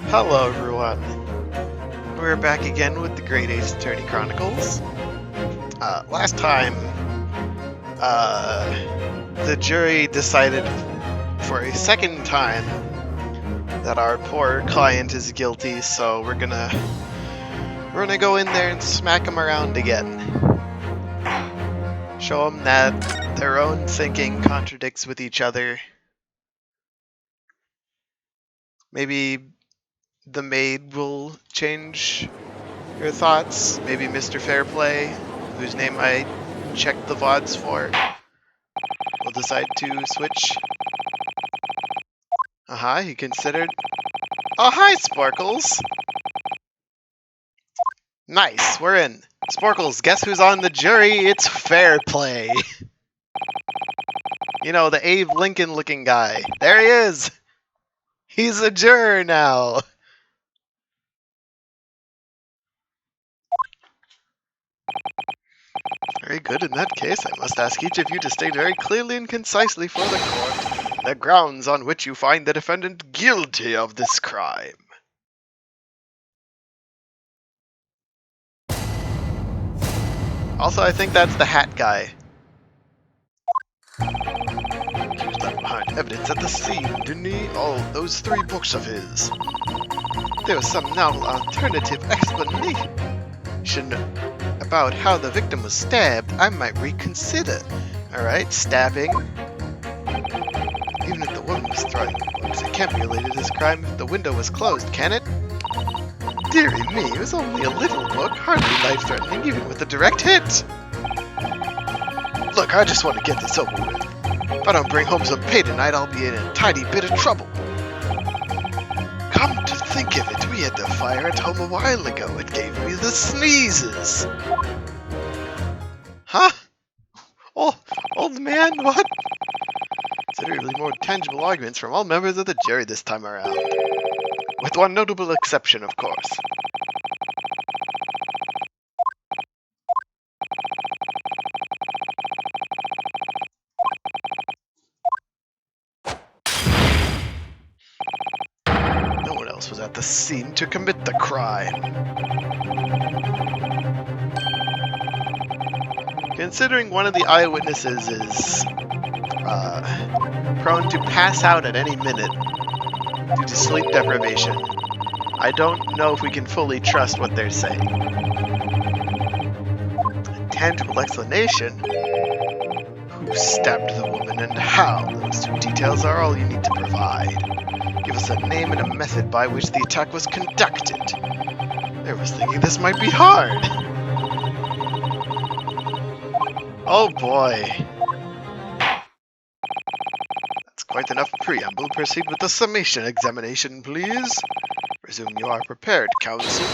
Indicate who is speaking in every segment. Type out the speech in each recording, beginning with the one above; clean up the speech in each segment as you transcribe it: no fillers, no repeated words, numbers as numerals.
Speaker 1: Hello everyone, we're back again with the Great Ace Attorney Chronicles. Last time, the jury decided for a second time that our poor client is guilty, so we're gonna go in there and smack him around again. Show them that their own thinking contradicts with each other. Maybe the maid will change her thoughts. Maybe Mr. Fairplay, whose name I checked the VODs for, will decide to switch. He considered. Oh, hi, Sporkles! Nice, we're in. Sporkles, guess who's on the jury? It's Fairplay! You know, the Abe Lincoln looking guy. There he is! He's a juror now! Very good. In that case, I must ask each of you to state very clearly and concisely for the court the grounds on which you find the defendant guilty of this crime. Also, I think that's the hat guy. He's left behind evidence at the scene, didn't he? Oh, those 3 books of his. There was some novel alternative explanation about how the victim was stabbed. I might reconsider. Alright, stabbing. Even if the woman was throwing books, it can't be related to this crime if the window was closed, can it? Dearie me, it was only a little book, hardly life-threatening, even with a direct hit. Look, I just want to get this over with. If I don't bring home some pay tonight, I'll be in a tiny bit of trouble. Come to think of it, we had the fire at home a while ago. It gave me the sneezes. Huh? Oh, old man, what? Considerably more tangible arguments from all members of the jury this time around. With one notable exception, of course. No one else was at the scene to commit the crime. Considering one of the eyewitnesses is prone to pass out at any minute due to sleep deprivation, I don't know if we can fully trust what they're saying. A tangible explanation? Who stabbed the woman and how? Those 2 details are all you need to provide. Give us a name and a method by which the attack was conducted. I was thinking this might be hard. Oh boy. That's quite enough preamble. Proceed with the summation examination, please. Presume you are prepared, counsel.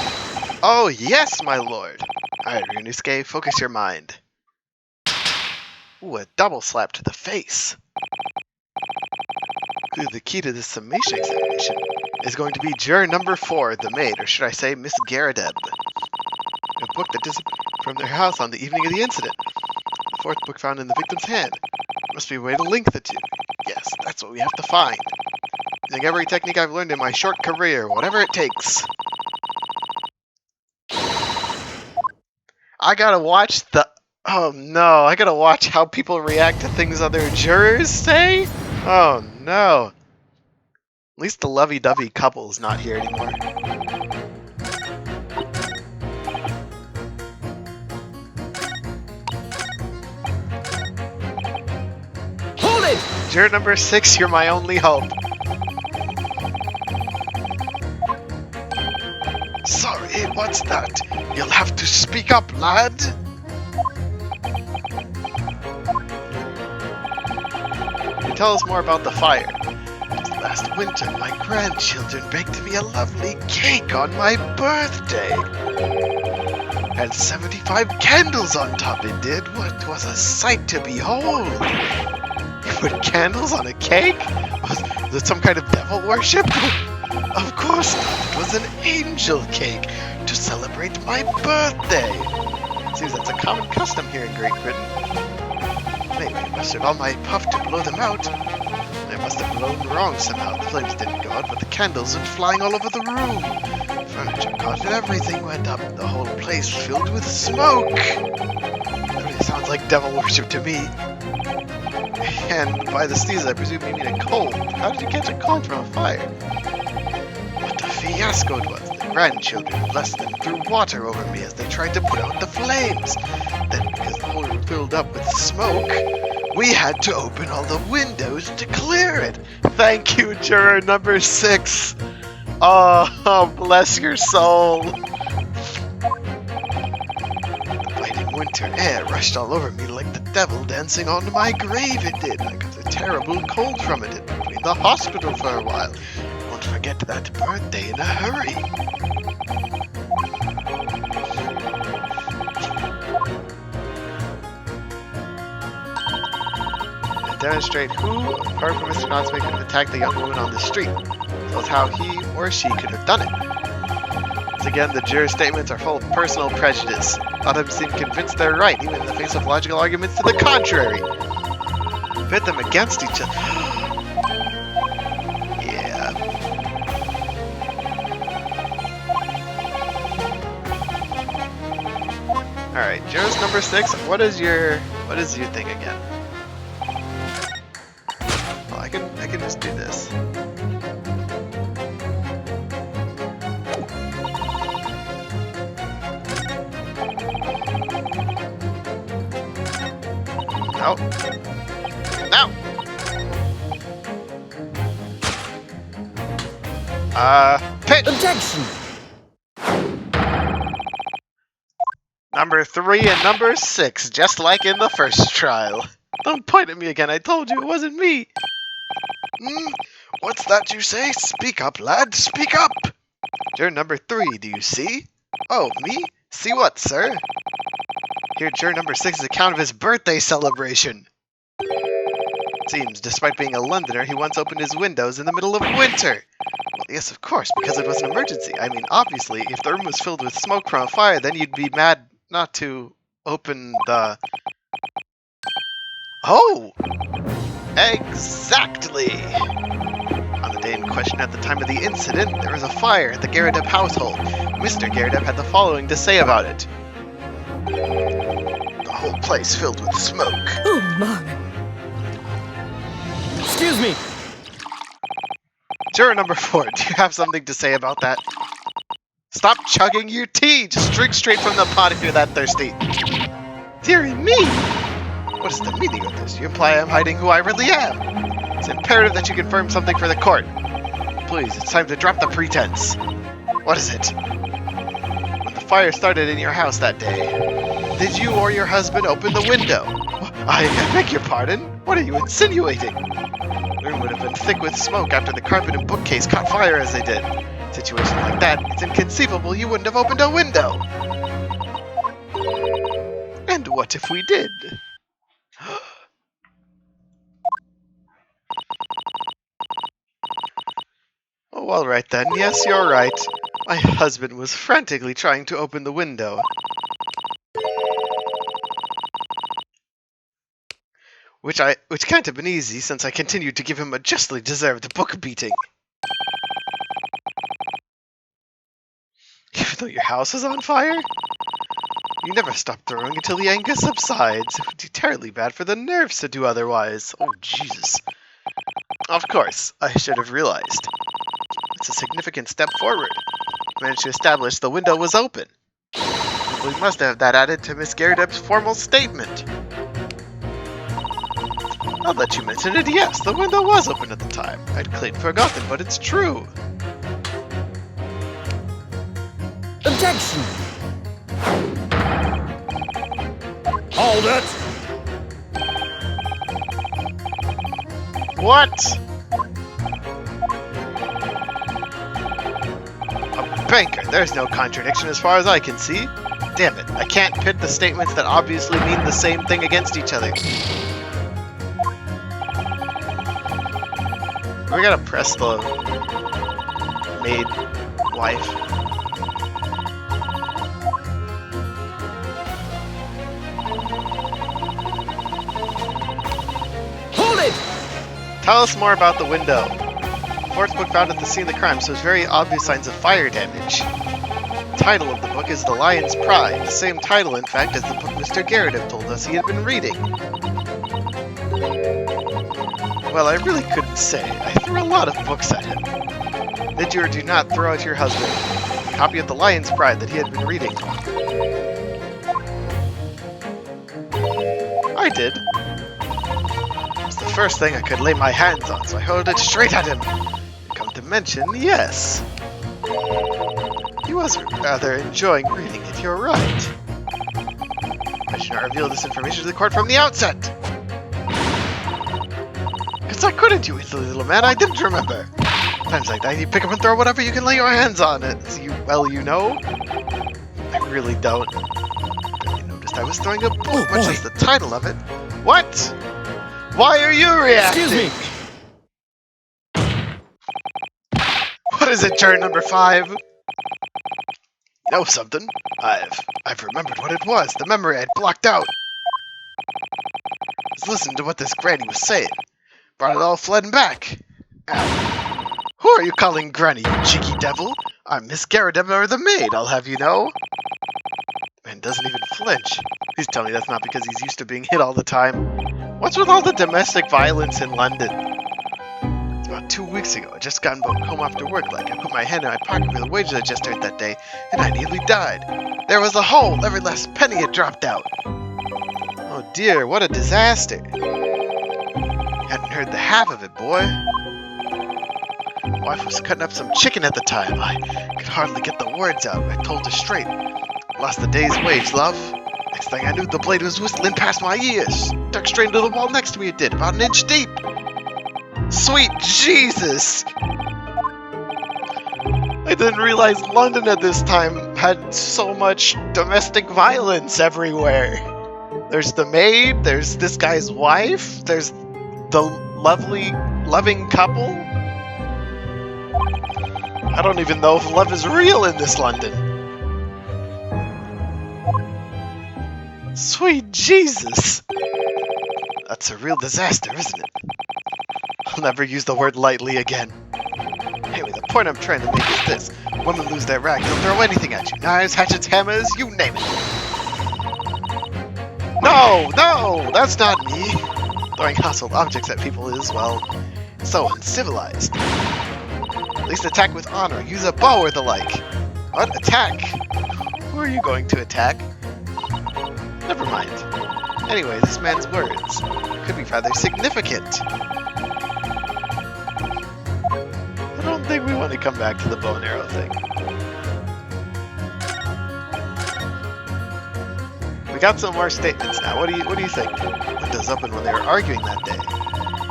Speaker 1: Oh yes, my lord. Alright, Ryunosuke, focus your mind. Ooh, a double slap to the face. The key to this summation examination is going to be juror number 4, the maid, or should I say Miss Garradeb. A book that disappeared from their house on the evening of the incident. The 4th book found in the victim's hand. Must be a way to link the 2. Yes, that's what we have to find. Using every technique I've learned in my short career, whatever it takes. I gotta watch the... Oh no, I gotta watch how people react to things other jurors say? Oh no. At least the lovey-dovey couple's not here anymore.
Speaker 2: Hold it!
Speaker 1: Juror number 6, you're my only hope. Sorry, what's that? You'll have to speak up, lad. Can you tell us more about the fire? Just last winter, my grandchildren baked me a lovely cake on my birthday. Had 75 candles on top, it did. What was a sight to behold. You put candles on a cake? Was it some kind of devil worship? Of course not. It was an angel cake to celebrate my birthday. Seems that's a common custom here in Great Britain. Maybe I must have all my puff to blow them out. I must have blown wrong somehow. The flames didn't go out, but the candles went flying all over the room. Furniture caught and everything went up. The whole place filled with smoke. That really sounds like devil worship to me. And by the sneezes, I presume you mean a cold. How did you catch a cold from a fire? What a fiasco it was. The grandchildren, bless them, threw water over me as they tried to put out the flames. Then, because the whole room filled up with smoke, we had to open all the windows to clear it. Thank you, juror number 6. Oh, bless your soul. The biting winter air rushed all over me like the devil dancing on my grave it did. I got a terrible cold from it. It put me in the hospital for a while. Won't forget that birthday in a hurry. Demonstrate who, apart from Mr. Knotsman, could have attacked the young woman on the street, as well as how he or she could have done it. Once again, the jurors' statements are full of personal prejudice. A lot of them seem convinced they're right, even in the face of logical arguments to the contrary. Pit them against each other. Yeah. Alright, jurors number 6, what is your thing again? I can just do this. No. No. Pitch.
Speaker 2: Objection.
Speaker 1: Number 3 and number 6, just like in the first trial. Don't point at me again. I told you it wasn't me. What's that you say? Speak up, lad. Speak up. Juror number 3, do you see? Oh, me? See what, sir? Here, juror number 6's account of his birthday celebration. It seems, despite being a Londoner, he once opened his windows in the middle of winter. Well, yes, of course, because it was an emergency. I mean, obviously, if the room was filled with smoke from a fire, then you'd be mad not to open the... Oh! Exactly! On the day in question at the time of the incident, there was a fire at the Garrideb household. Mr. Garrideb had the following to say about it. The whole place filled with smoke.
Speaker 2: Oh my. Excuse me.
Speaker 1: Juror number 4, do you have something to say about that? Stop chugging your tea! Just drink straight from the pot if you're that thirsty. Dearie me! What is the meaning of this? You imply I'm hiding who I really am. It's imperative that you confirm something for the court. Please, it's time to drop the pretense. What is it? When the fire started in your house that day, did you or your husband open the window? I beg your pardon? What are you insinuating? The room would have been thick with smoke after the carpet and bookcase caught fire as they did. In a situation like that, it's inconceivable you wouldn't have opened a window. And what if we did? Oh, all right then. Yes, you're right. My husband was frantically trying to open the window. Which can't have been easy, since I continued to give him a justly deserved book beating. Even though your house is on fire? You never stop throwing until the anger subsides. It would be terribly bad for the nerves to do otherwise. Oh, Jesus. Of course, I should have realized. It's a significant step forward. I managed to establish the window was open. We must have that added to Miss Garrideb's formal statement. Now that you mention it, yes, the window was open at the time. I'd clean forgotten, but it's true.
Speaker 2: Objection. Hold it.
Speaker 1: What? A banker. There's no contradiction as far as I can see. Damn it, I can't pit the statements that obviously mean the same thing against each other. We gotta press the maid wife.
Speaker 2: Hold it.
Speaker 1: Tell us more about the window. Fourth book found at the scene of the crime shows very obvious signs of fire damage. The title of the book is The Lion's Pride, the same title, in fact, as the book Mr. Garrett told us he had been reading. Well, I really couldn't say. I threw a lot of books at him. Did you or do not throw at your husband a copy of The Lion's Pride that he had been reading? I did. It was the first thing I could lay my hands on, so I hurled it straight at him. Come to mention, yes. He was rather enjoying reading it, you're right. I should not reveal this information to the court from the outset. Because I couldn't, you silly little man, I didn't remember. Times like that, you pick up and throw whatever you can lay your hands on it. As you know. I really don't. I noticed I was throwing a book, much as the title of it. What? Why are you reacting?
Speaker 2: Excuse me.
Speaker 1: What is it, turn number 5? You know something? I've remembered what it was. The memory I'd blocked out. Let's listen to what this granny was saying. Brought it all flooding back. Who are you calling granny, you cheeky devil? I'm Miss Garrideb, the maid, I'll have you know. Man doesn't even flinch. Please tell me that's not because he's used to being hit all the time. What's with all the domestic violence in London? It's about 2 weeks ago. I just gotten home after work. I put my hand in my pocket for the wages I just earned that day, and I nearly died. There was a hole. Every last penny had dropped out. Oh dear, what a disaster. Hadn't heard the half of it, boy. Wife was cutting up some chicken at the time. I could hardly get the words out. I told her straight. Lost the day's wage, love. Next thing I knew, the blade was whistling past my ears. Stuck straight into the wall next to me, it did, about 1 inch deep. Sweet Jesus! I didn't realize London at this time had so much domestic violence everywhere. There's the maid, there's this guy's wife, there's the lovely, loving couple. I don't even know if love is real in this London. Sweet Jesus! That's a real disaster, isn't it? I'll never use the word lightly again. Anyway, the point I'm trying to make is this. Women lose their rag, they'll throw anything at you. Knives, hatchets, hammers, you name it. No, that's not me. Throwing household objects at people is, well, so uncivilized. At least attack with honor. Use a bow or the like. What? Attack? Who are you going to attack? Never mind. Anyway, this man's words could be rather significant. I don't think we want to come back to the bow and arrow thing. We got some more statements now. What do you think? Linda's open when they were arguing that day.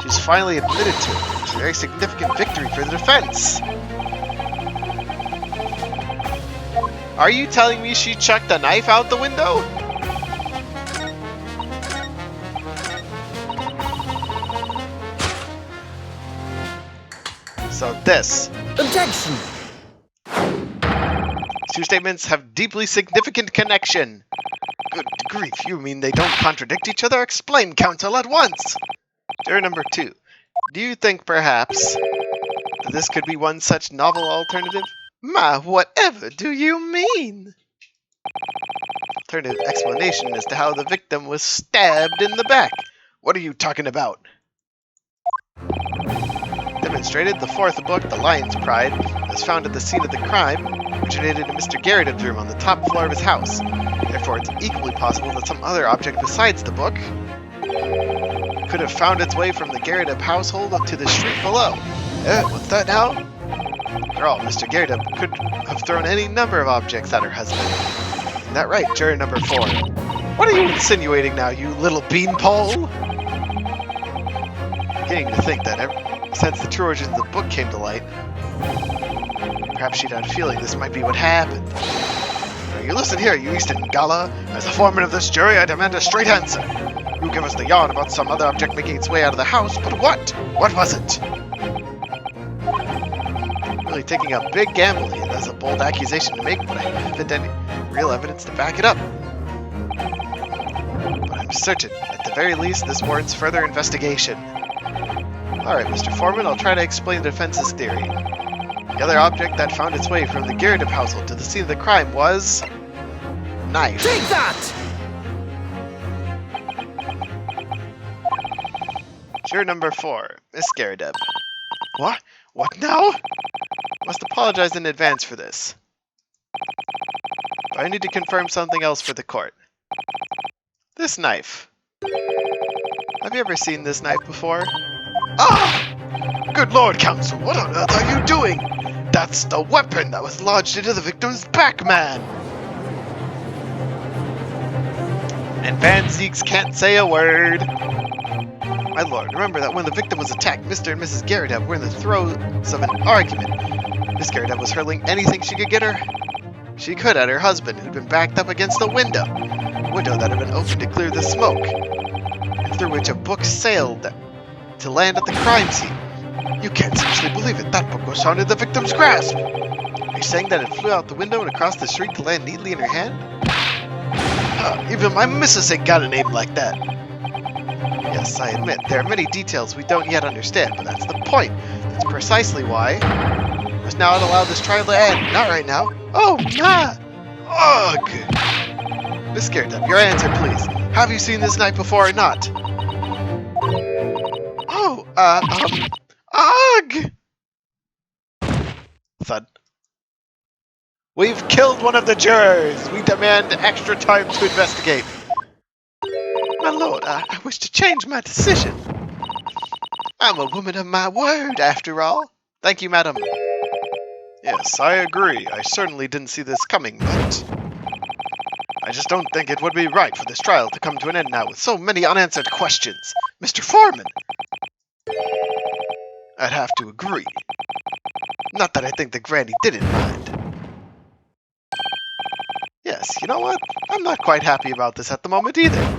Speaker 1: She's finally admitted to it. It's a very significant victory for the defense. Are you telling me she chucked a knife out the window? So this.
Speaker 2: Objection!
Speaker 1: Two statements have deeply significant connection. Good grief, you mean they don't contradict each other? Explain, counsel, at once! Juror number 2. Do you think, perhaps, that this could be one such novel alternative? Ma, whatever do you mean? Alternative explanation as to how the victim was stabbed in the back. What are you talking about? Demonstrated, the 4th book, The Lion's Pride, was found at the scene of the crime, originated in Mr. Garrett's room on the top floor of his house. Therefore, it's equally possible that some other object besides the book could have found its way from the Garrett household up to the street below. What's that now? After all, Mr. Garrett could have thrown any number of objects at her husband. Isn't that right, juror number 4? What are you insinuating now, you little beanpole? I'm beginning to think that since the true origins of the book came to light, perhaps she'd had a feeling this might be what happened. Now, you listen here, you Easton Gala. As the foreman of this jury, I demand a straight answer. You give us the yarn about some other object making its way out of the house, but what? What was it? Really taking a big gamble here. That's a bold accusation to make, but I haven't any real evidence to back it up. But I'm certain, at the very least, this warrants further investigation. Alright, Mr. Foreman, I'll try to explain the defense's theory. The other object that found its way from the Garrideb household to the scene of the crime was... knife.
Speaker 2: Take that!
Speaker 1: Juror number 4, Miss Garrideb. What? What now? Must apologize in advance for this. But I need to confirm something else for the court. This knife. Have you ever seen this knife before? Ah! Good Lord, Counsel, what on earth are you doing? That's the weapon that was lodged into the victim's back, man! And Van Zieks can't say a word. My lord, remember that when the victim was attacked, Mr. and Mrs. Garrideb were in the throes of an argument. Miss Garrideb was hurling anything she could at her husband, who'd been backed up against a window that had been opened to clear the smoke, and through which a book sailed to land at the crime scene. You can't seriously believe it. That book was found in the victim's grasp. Are you saying that it flew out the window and across the street to land neatly in her hand? Even my missus ain't got a name like that. Yes, I admit, there are many details we don't yet understand, but that's the point. That's precisely why we must now allow this trial to end. Not right now. Oh, nah! Ugh! Miss Garrideb, your answer, please. Have you seen this knife before or not? Oh, ugh! Thud. We've killed one of the jurors! We demand extra time to investigate. My lord, I wish to change my decision. I'm a woman of my word, after all. Thank you, madam. Yes, I agree. I certainly didn't see this coming, but... I just don't think it would be right for this trial to come to an end now with so many unanswered questions. Mr. Foreman! I'd have to agree. Not that I think the granny didn't mind. Yes, you know what? I'm not quite happy about this at the moment either.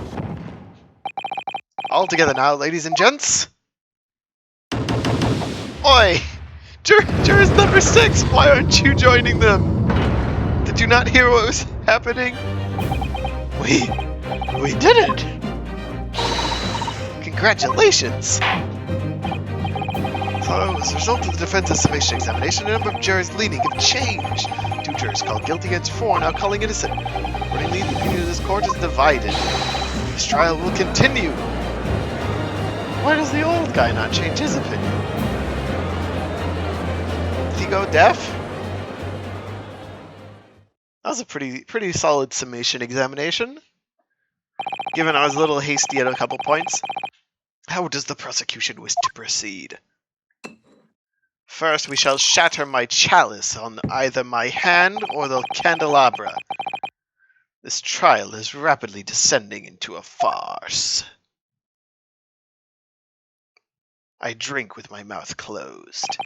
Speaker 1: All together now, ladies and gents. Oi! Jurors number 6, why aren't you joining them? Did you not hear what was happening? We did it! Congratulations! So, as a result of the defense's summation examination, the number of jurors leaning have changed. 2 jurors called guilty against 4 now calling innocent. Accordingly, the opinion of this court is divided. This trial will continue. Why does the old guy not change his opinion? Did he go deaf? That was a pretty solid summation examination. Given I was a little hasty at a couple points. How does the prosecution wish to proceed? First, we shall shatter my chalice on either my hand or the candelabra. This trial is rapidly descending into a farce. I drink with my mouth closed.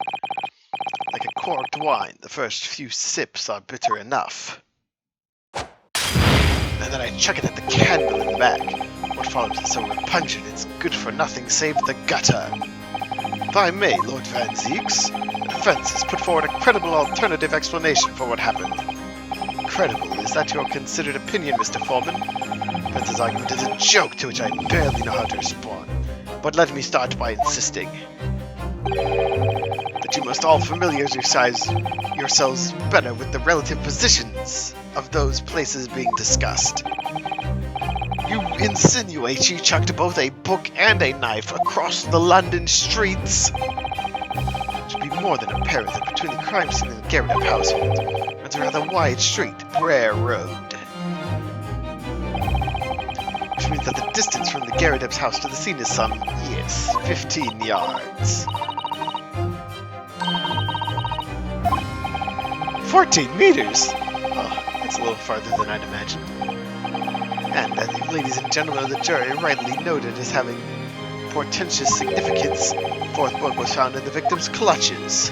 Speaker 1: Like a corked wine, the first few sips are bitter enough. And then I chuck it at the candle in the back. What follows is so repugnant it's good for nothing save the gutter. If I may, Lord Van Zieks, the defense has put forward a credible alternative explanation for what happened. Credible? Is that your considered opinion, Mr. Foreman? The defense's argument is a joke to which I barely know how to respond. But let me start by insisting that you must all familiarize yourselves better with the relative positions of those places being discussed. You insinuate she chucked both a book and a knife across the London streets? It should be more than apparent that between the crime scene and the Garrideb household runs a rather wide street, Brer Road. Which means that the distance from the Garrideb's house to the scene is some, 15 yards. 14 meters! Oh, that's a little farther than I'd imagined. And as the ladies and gentlemen of the jury rightly noted as having portentous significance, the 4th book was found in the victim's clutches.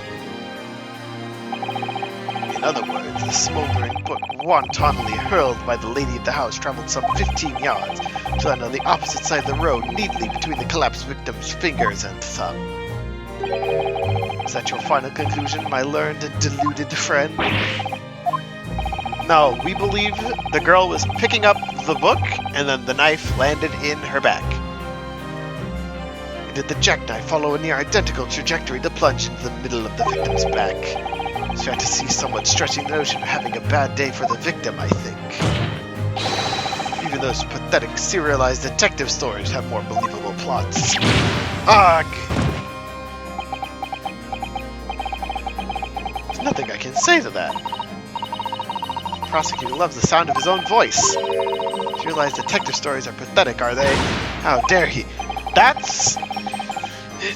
Speaker 1: In other words, the smoldering book wantonly hurled by the lady of the house traveled some 15 yards to land on the opposite side of the road, neatly between the collapsed victim's fingers and thumb. Is that your final conclusion, my learned and deluded friend? No, we believe the girl was picking up the book, and then the knife landed in her back. did the jackknife follow a near identical trajectory to plunge into the middle of the victim's back. It's fair to see someone stretching the notion of having a bad day for the victim, I think. Even those pathetic serialized detective stories have more believable plots. Ugh! There's nothing I can say to that. The prosecutor loves the sound of his own voice. You realize detective stories are pathetic, are they? How dare he? That's...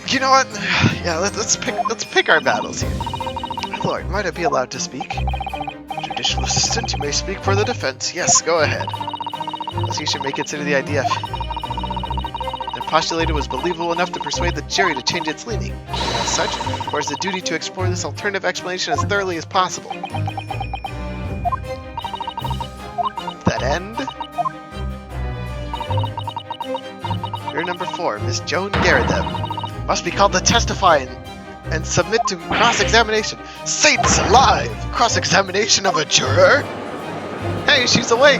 Speaker 1: You know what? Yeah, let's pick our battles here. My lord, might I be allowed to speak? Judicial assistant, you may speak for the defense. Yes, go ahead. Prosecution may consider the idea and postulated was believable enough to persuade the jury to change its leaning. As such, it was the duty to explore this alternative explanation as thoroughly as possible. To that end, Juror number 4, Miss Joan Garrideb, must be called to testify and submit to cross-examination. Saints alive! Cross-examination of a juror? Hey, she's awake!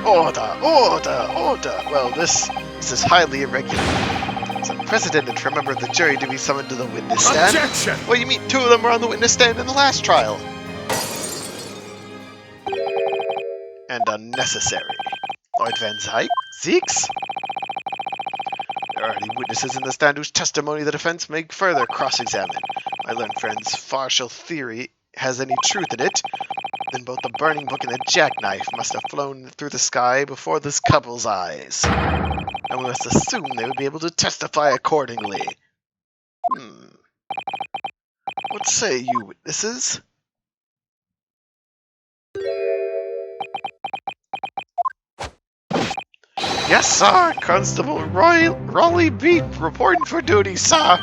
Speaker 1: Order! Order! Order! Well, this is highly irregular. It's unprecedented for a member of the jury to be summoned to the witness stand.
Speaker 2: Objection!
Speaker 1: Well, you mean 2 of them were on the witness stand in the last trial. And unnecessary. Lord Van Zeeks? There are already witnesses in the stand whose testimony the defense may further cross-examine. My learned friend's partial theory has any truth in it, then both the burning book and the jackknife must have flown through the sky before this couple's eyes. And we must assume they would be able to testify accordingly. What say you, witnesses? Yes, sir! Constable Raleigh Beat reporting for duty, sir!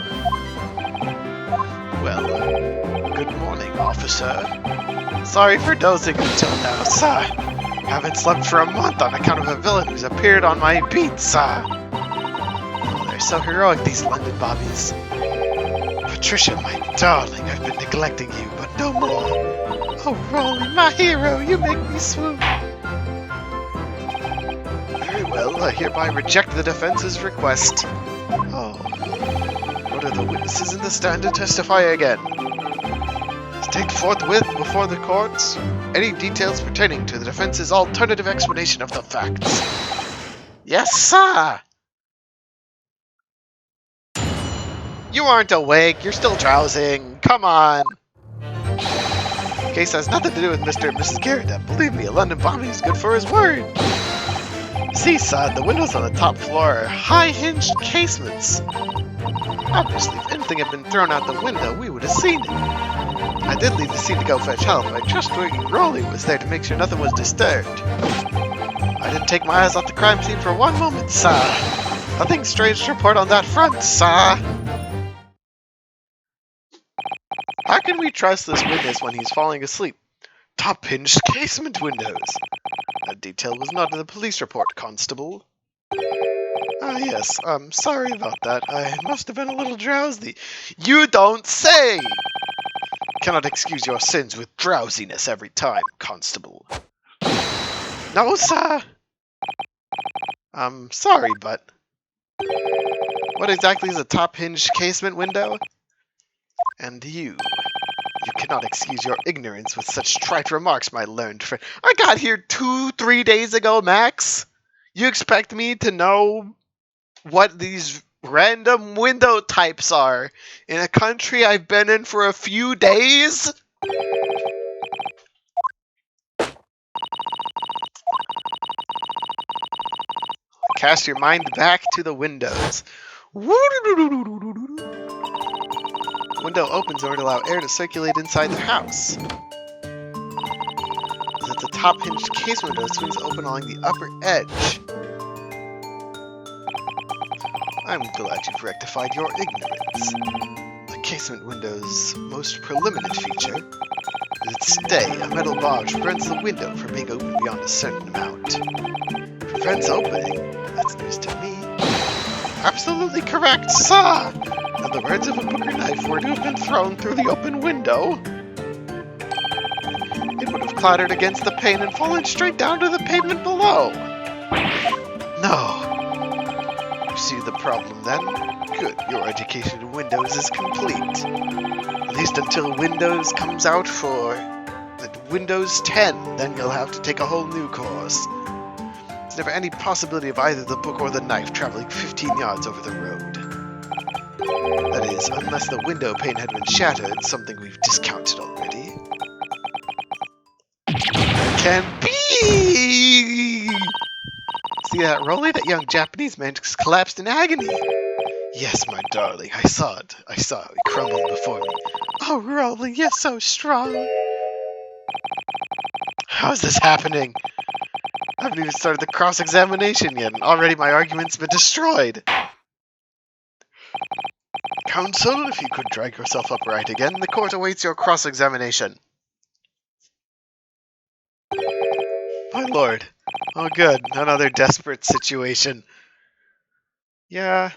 Speaker 1: Well, good morning, officer. Sorry for dozing until now, sir. Haven't slept for a month on account of a villain who's appeared on my beat, sir. Oh, they're so heroic, these London bobbies. Patricia, my darling, I've been neglecting you, but no more. Oh, Raleigh, my hero, you make me swoon. Very well, I hereby reject the defense's request. Oh. Order the witnesses in the stand to testify again. State forthwith before the courts any details pertaining to the defense's alternative explanation of the facts. Yes, sir! You aren't awake, you're still drowsing. Come on! The case has nothing to do with Mr. and Mrs. Garrideb. Believe me, a London bombing is good for his word. See, son, the windows on the top floor are high-hinged casements. Obviously, if anything had been thrown out the window, we would have seen it. I did leave the scene to go fetch help, but I trustworthy Raleigh was there to make sure nothing was disturbed. I didn't take my eyes off the crime scene for one moment, sir. Nothing strange to report on that front, sir. How can we trust this witness when he's falling asleep? Top-hinged casement windows. That detail was not in the police report, Constable. Ah, yes, sorry about that. I must have been a little drowsy. You don't say! Cannot excuse your sins with drowsiness every time, Constable. No, sir! I'm sorry, but... What exactly is a top-hinged casement window? And you cannot excuse your ignorance with such trite remarks, my learned friend. I got here 2-3 days ago, Max! You expect me to know what these random window types are in a country I've been in for a few days? Cast your mind back to the windows. Window opens in order to allow air to circulate inside the house. As the top hinged casement window swings open along the upper edge. I'm glad you've rectified your ignorance. The casement window's most preeminent feature is its stay, a metal bar which prevents the window from being opened beyond a certain amount. Prevents opening? That's news to me. Absolutely correct, sir! In the words of a Booker knife were to have been thrown through the open window, it would have clattered against the pane and fallen straight down to the pavement below. No. see the problem then. Good, your education in Windows is complete. At least until Windows comes out for Windows 10, then you'll have to take a whole new course. There's never any possibility of either the book or the knife traveling 15 yards over the road. That is, unless the window pane had been shattered, something we've discounted already. Can be! See that, Rolly? That young Japanese man just collapsed in agony. Yes, my darling, I saw it. I saw it. He crumbled before me. Oh, Rolly, you're so strong. How is this happening? I haven't even started the cross-examination yet, and already my argument's been destroyed. Counsel, if you could drag yourself upright again, the court awaits your cross-examination. My lord. Oh good, another desperate situation. Yeah.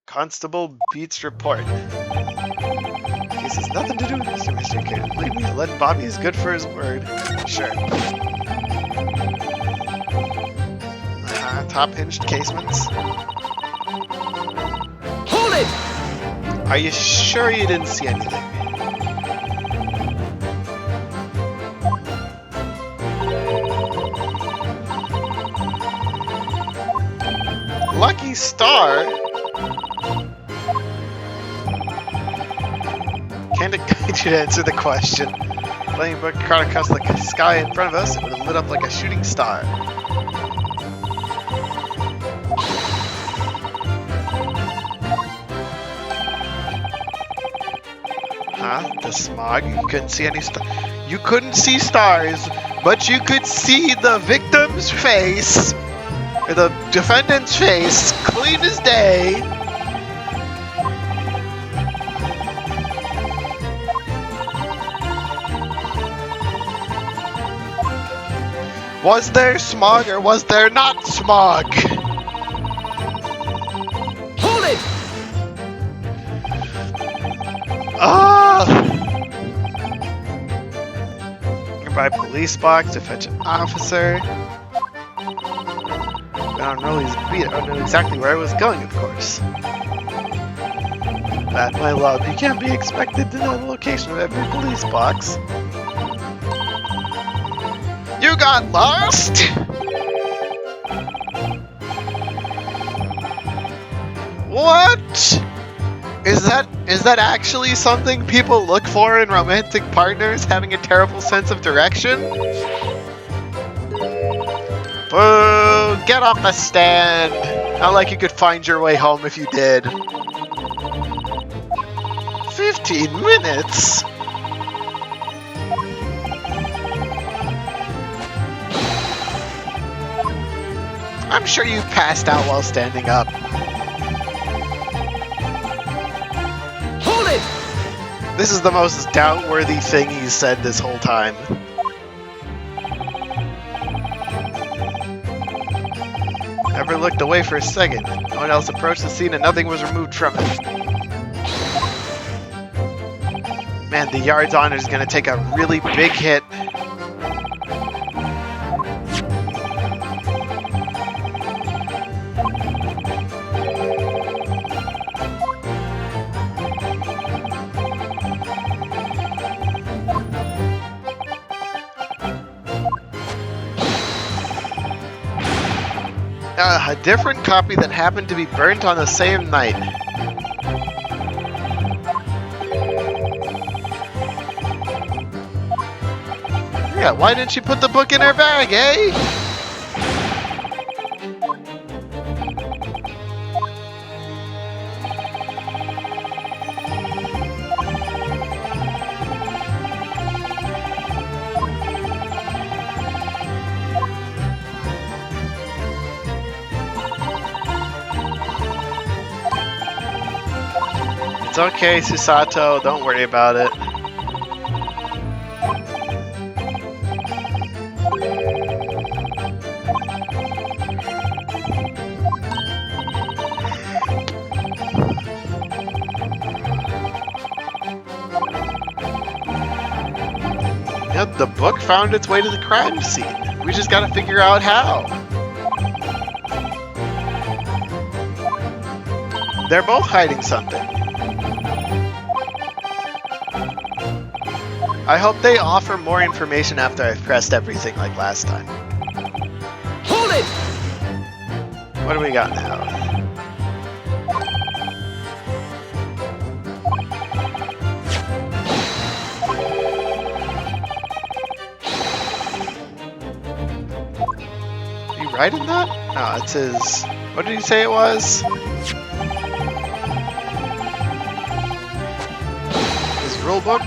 Speaker 1: Constable Beats report. Case has nothing to do with Mr. Carey. Believe me, lead Bobby is good for his word. Sure. Top hinged casements.
Speaker 2: Hold it!
Speaker 1: Are you sure you didn't see anything? Lucky Star? Can't it guide you to answer the question? Playing book caught across the sky in front of us, it would have lit up like a shooting star. Huh? The smog? You couldn't see any You couldn't see stars, but you could see the victim's face, or the defendant's face, clean as day. Was there smog or was there not smog?
Speaker 2: Hold it!
Speaker 1: Nearby police box to fetch an officer. I don't know his beat. I don't know exactly where I was going, of course. That, my love, you can't be expected to know the location of every police box. You got lost? What? Is that actually something people look for in romantic partners, having a terrible sense of direction? Boo! Get off the stand! Not like you could find your way home if you did. 15 minutes? I'm sure you passed out while standing up.
Speaker 2: Hold it!
Speaker 1: This is the most doubt-worthy thing he's said this whole time. Never looked away for a second. No one else approached the scene and nothing was removed from it. Man, the yard's honor is going to take a really big hit. A different copy that happened to be burnt on the same night. Yeah, why didn't she put the book in her bag, eh? It's okay, Susato, don't worry about it. Yep, the book found its way to the crime scene. We just gotta figure out how. They're both hiding something. I hope they offer more information after I've pressed everything like last time.
Speaker 2: Hold it!
Speaker 1: What do we got now? Are you writing that? No, it's his... What did he say it was? His rule book?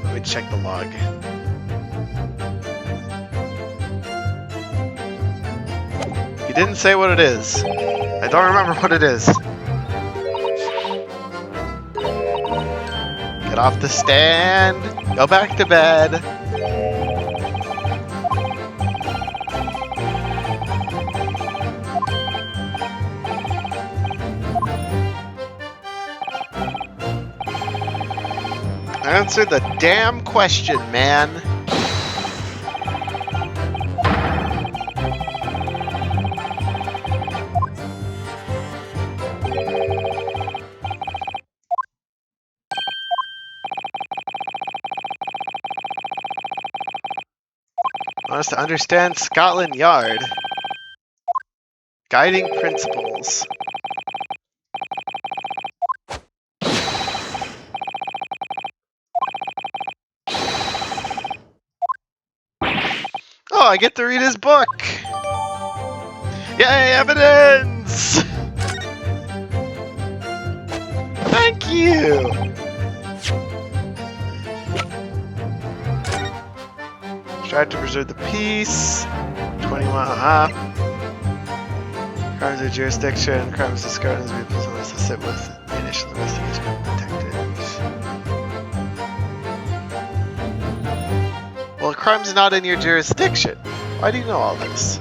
Speaker 1: Let me check the log. He didn't say what it is. I don't remember what it is. Get off the stand. Go back to bed. Answer the damn question, man. Want us to understand Scotland Yard. Guiding principles. Oh, I get to read his book! Yay, evidence! Thank you! Strive to preserve the peace. 21, Crimes of jurisdiction. Crimes of Scotland will be unless to sit with the initial investigation of detectives. Well, crime's not in your jurisdiction. Why do you know all this?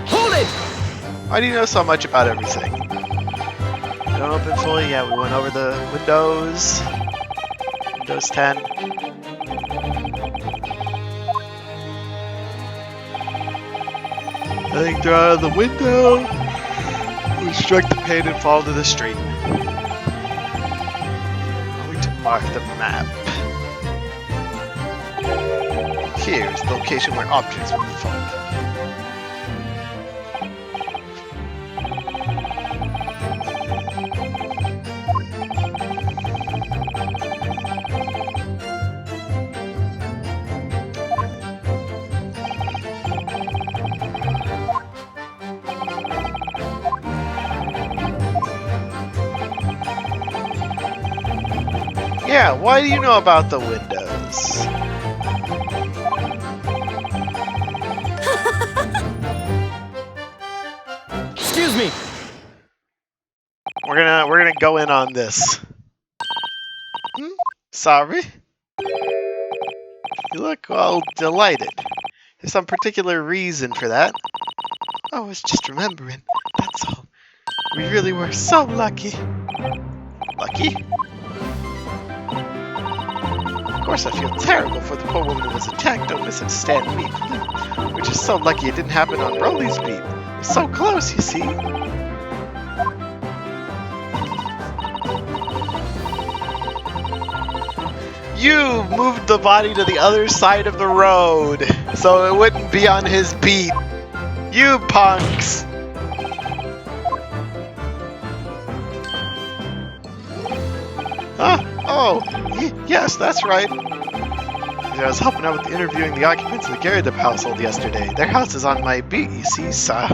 Speaker 2: Hold it!
Speaker 1: Why do you know so much about everything? Don't open fully? Yeah, we went over the Windows. Windows 10. I think they're out of the window. We strike the pane and fall to the street. Going to mark the map. Here is the location where objects will be found. Yeah, why do you know about the windows?
Speaker 2: Excuse me!
Speaker 1: We're gonna go in on this. Sorry? You look all delighted. There's some particular reason for that. I was just remembering, that's all. We really were so lucky. Lucky? Of course I feel terrible for the poor woman who was attacked. Don't misunderstand me. We're just so lucky it didn't happen on Broly's beat. We're so close, you see. You moved the body to the other side of the road so it wouldn't be on his beat. You punks! Oh, yes, that's right. I was helping out with interviewing the occupants of the Garrett household yesterday. Their house is on my beat, you see, sir.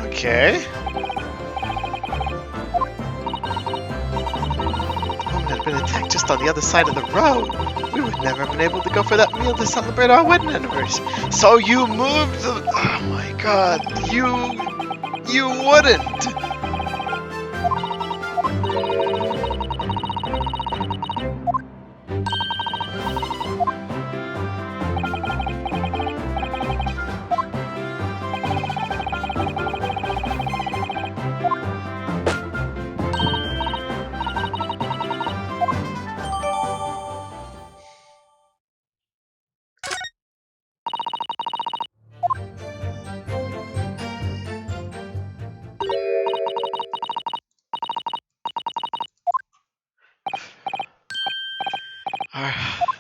Speaker 1: Okay. on the other side of the road, we would never have been able to go for that meal to celebrate our wedding anniversary. So you moved the... Oh my god, you wouldn't!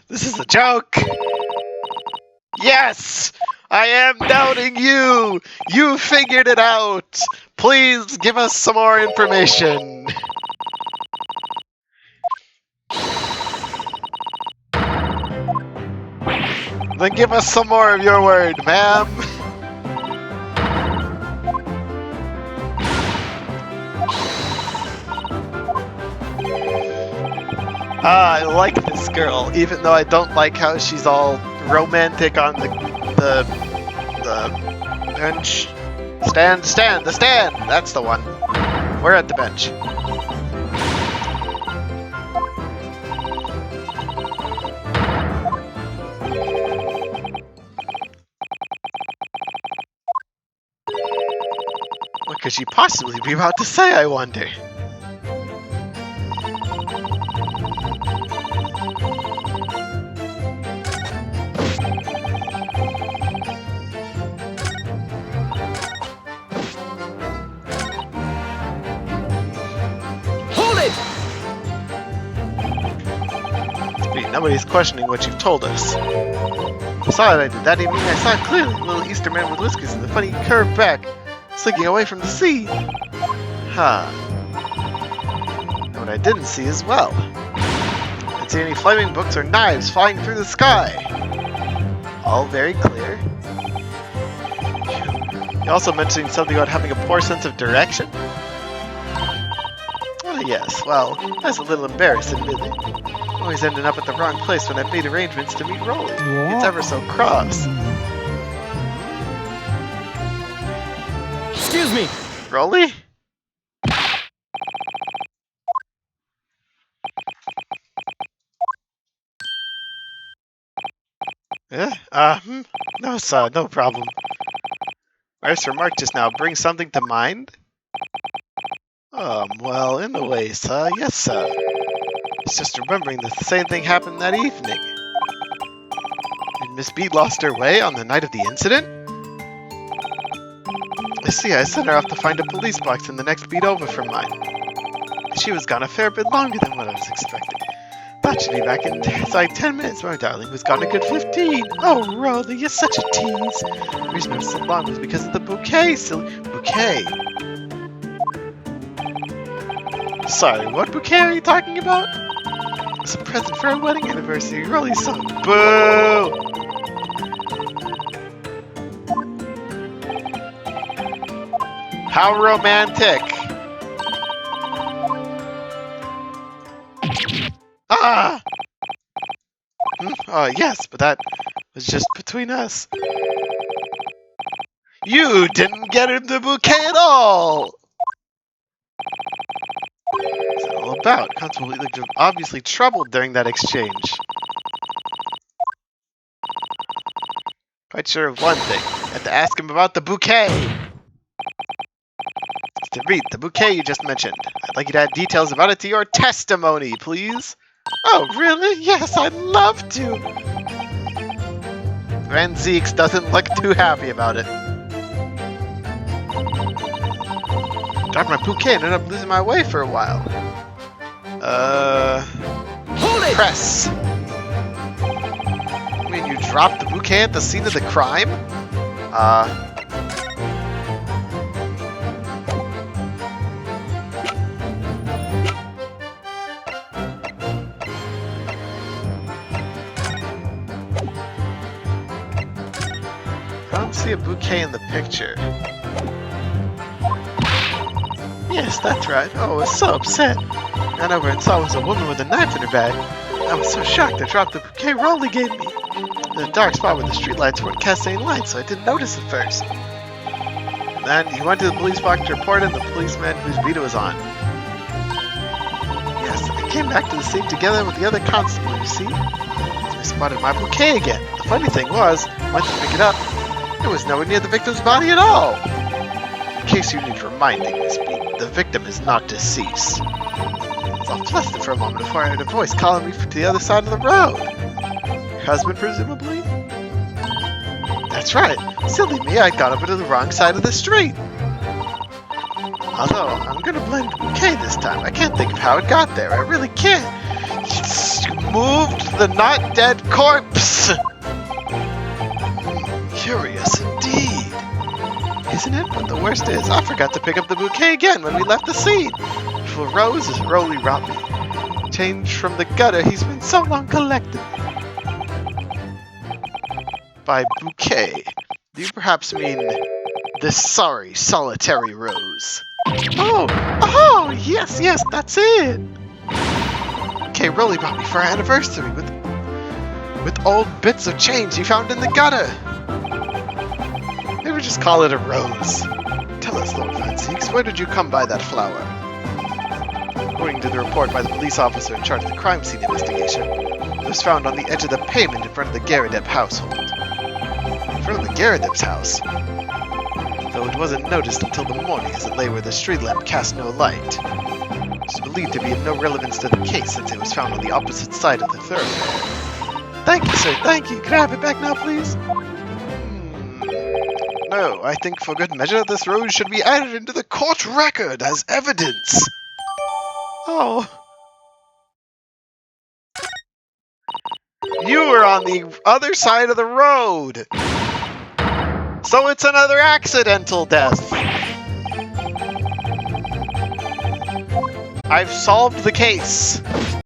Speaker 1: This is a joke! Yes! I am doubting you! You figured it out! Please give us some more information! Then give us some more of your word, ma'am! I like this girl, even though I don't like how she's all romantic on the bench. The stand! That's the one. We're at the bench. What could she possibly be about to say, I wonder? Nobody's questioning what you've told us. I saw what I did that evening. I saw clearly the little Easter man with whiskers and the funny curved back, slinking away from the sea. Huh. And what I didn't see as well. I didn't see any flaming books or knives flying through the sky. All very clear. You also mentioned something about having a poor sense of direction? Oh yes, well, that's a little embarrassing, really. Always ending up at the wrong place when I've made arrangements to meet Rolly. It's ever so cross.
Speaker 2: Excuse me!
Speaker 1: Rolly? Yeah? No, sir, no problem. I's remark just now brings something to mind? Well, in a way, sir, yes, sir. It's just remembering that the same thing happened that evening. Did Miss B lost her way on the night of the incident? I see, I sent her off to find a police box in the next beat over from mine. She was gone a fair bit longer than what I was expecting. Thought she'd be back in like 10 minutes. My darling was gone a good 15. Oh, Rolly, you're such a tease. The reason I was so long was because of the bouquet, silly bouquet. Sorry, what bouquet are you talking about? It's a present for our wedding anniversary. Rolly's so boo! How romantic! Ah! Oh, yes, but that was just between us. You didn't get him the bouquet at all! What's that all about? Constable looked obviously troubled during that exchange. Quite sure of one thing. I had to ask him about the bouquet. Mr. Reed, the bouquet you just mentioned. I'd like you to add details about it to your testimony, please. Oh, really? Yes, I'd love to. Van Zeeks doesn't look too happy about it. Dropped my bouquet and ended up losing my way for a while.
Speaker 2: Hold it!
Speaker 1: Press. I mean, you dropped the bouquet at the scene of the crime? I don't see a bouquet in the picture. Yes, that's right. Oh, I was so upset. Ran over and saw it was a woman with a knife in her bag. I was so shocked I dropped the bouquet Rolly gave me. In a dark spot where the streetlights weren't casting any light, so I didn't notice it first. And then he went to the police box to report it, the policeman whose beat it was on. Yes, I came back to the scene together with the other constable, you see? I spotted my bouquet again. The funny thing was, I went to pick it up. It was nowhere near the victim's body at all. In case you need reminding, Miss Beat, the victim is not deceased. I was all flustered for a moment before I heard a voice calling me to the other side of the road. Your husband, presumably? That's right. Silly me, I'd gone over to the wrong side of the street. Although, I'm gonna blame the bouquet this time. I can't think of how it got there. I really can't. It's moved the not dead corpse! Curious indeed. Isn't it? But the worst is, I forgot to pick up the bouquet again when we left the scene. For Rose is Rolly Robbie. Changed from the gutter he's been so long collecting. By bouquet, do you perhaps mean this sorry, solitary Rose? Oh, yes, that's it. Okay, Rolly bought me for our anniversary with old bits of change he found in the gutter. Maybe just call it a rose. Tell us, Lord Van Seeks, where did you come by that flower? According to the report by the police officer in charge of the crime scene investigation, it was found on the edge of the pavement in front of the Garadep household. In front of the Garadep's house? Though it wasn't noticed until the morning as it lay where the street lamp cast no light. It is believed to be of no relevance to the case since it was found on the opposite side of the thoroughfare. Thank you, sir, thank you. Can I have it back now, please? No, I think for good measure this rose should be added into the court record as evidence. Oh. You were on the other side of the road. So it's another accidental death. I've solved the case.